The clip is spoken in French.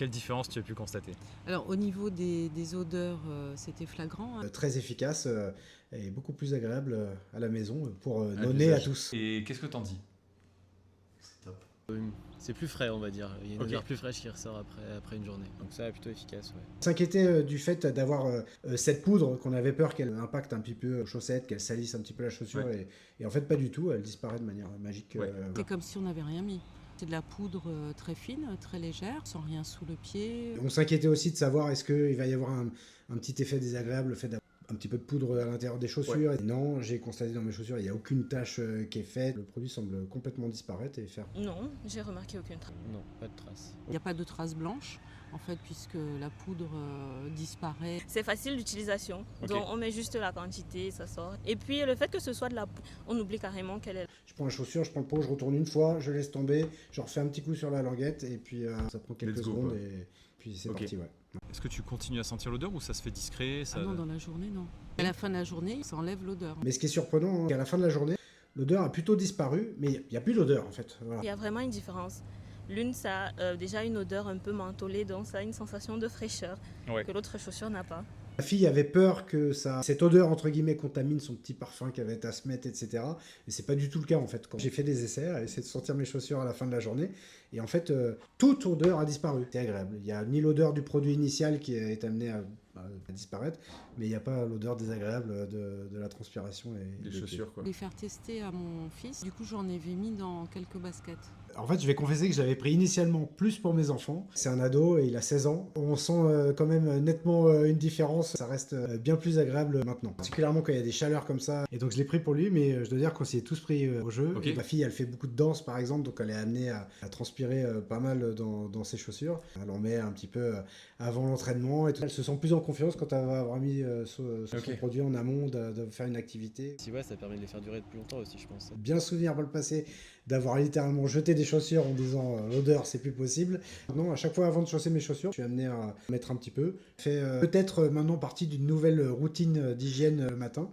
Quelle différence tu as pu constater? Alors au niveau des odeurs, c'était flagrant, hein. Très efficace et beaucoup plus agréable à la maison pour À nos nez à l'usage. tous. Et qu'est-ce que t'en dis? C'est top. C'est plus frais, on va dire. Il y a une Ok. odeur plus fraîche qui ressort après une journée. Donc ça, plutôt efficace, ouais. On s'inquiétait du fait d'avoir cette poudre qu'on avait peur qu'elle impacte un petit peu aux chaussettes, qu'elle salisse un petit peu la chaussure. Ouais. Et en fait, pas du tout. Elle disparaît de manière magique. Ouais. C'est comme si on n'avait rien mis. C'est de la poudre très fine, très légère, sans rien sous le pied. On s'inquiétait aussi de savoir est-ce qu'il va y avoir un petit effet désagréable, le fait d'avoir un petit peu de poudre à l'intérieur des chaussures. Et non, j'ai constaté dans mes chaussures, il n'y a aucune tache qui est faite. Le produit semble complètement disparaître et faire. Non, j'ai remarqué aucune trace. Non, pas de traces. Il n'y a pas de traces blanches, en fait, puisque la poudre disparaît. C'est facile d'utilisation, Ok. donc on met juste la quantité, ça sort. Et puis le fait que ce soit de la poudre, on oublie carrément qu'elle est. Je prends la chaussure, je prends le pot, je retourne une fois, je laisse tomber, je refais un petit coup sur la languette et puis ça prend quelques Let's go, secondes quoi. et puis c'est Ok. parti. Ouais. Est-ce que tu continues à sentir l'odeur ou ça se fait discret ça... Ah non, dans la journée, non. À la fin de la journée, ça enlève l'odeur. Mais ce qui est surprenant, c'est qu'à la fin de la journée, l'odeur a plutôt disparu, mais il n'y a plus d'odeur en fait. Voilà. Il y a vraiment une différence. L'une, ça a déjà une odeur un peu mentholée, donc ça a une sensation de fraîcheur Ouais. que l'autre chaussure n'a pas. Ma fille avait peur que cette odeur entre guillemets contamine son petit parfum qu'elle avait à se mettre, etc. Et c'est pas du tout le cas en fait. Quand j'ai fait des essais, à essayer de sentir mes chaussures à la fin de la journée, et en fait toute odeur a disparu. C'est agréable. Il n'y a ni l'odeur du produit initial qui est amené à disparaître, mais il n'y a pas l'odeur désagréable de la transpiration et Des des chaussures quoi. Les faire tester à mon fils. Du coup, j'en avais mis dans quelques baskets. En fait, je vais confesser que je l'avais pris initialement plus pour mes enfants. C'est un ado et il a 16 ans. On sent quand même nettement une différence. Ça reste bien plus agréable maintenant. Particulièrement quand il y a des chaleurs comme ça. Et donc je l'ai pris pour lui, mais je dois dire qu'on s'y est tous pris au jeu. Ok. Et ma fille, elle fait beaucoup de danse par exemple, donc elle est amenée à transpirer pas mal dans ses chaussures. Elle en met un petit peu avant l'entraînement et tout. Elle se sent plus en confiance quand elle va avoir mis son Ok. produit en amont de faire une activité. Si ouais, ça permet de les faire durer plus longtemps aussi, je pense. Bien souvenir par le passé d'avoir littéralement jeté des chaussures en disant l'odeur c'est plus possible. Maintenant, à chaque fois avant de chausser mes chaussures, je suis amené à mettre un petit peu. Fait peut-être maintenant partie d'une nouvelle routine d'hygiène le matin.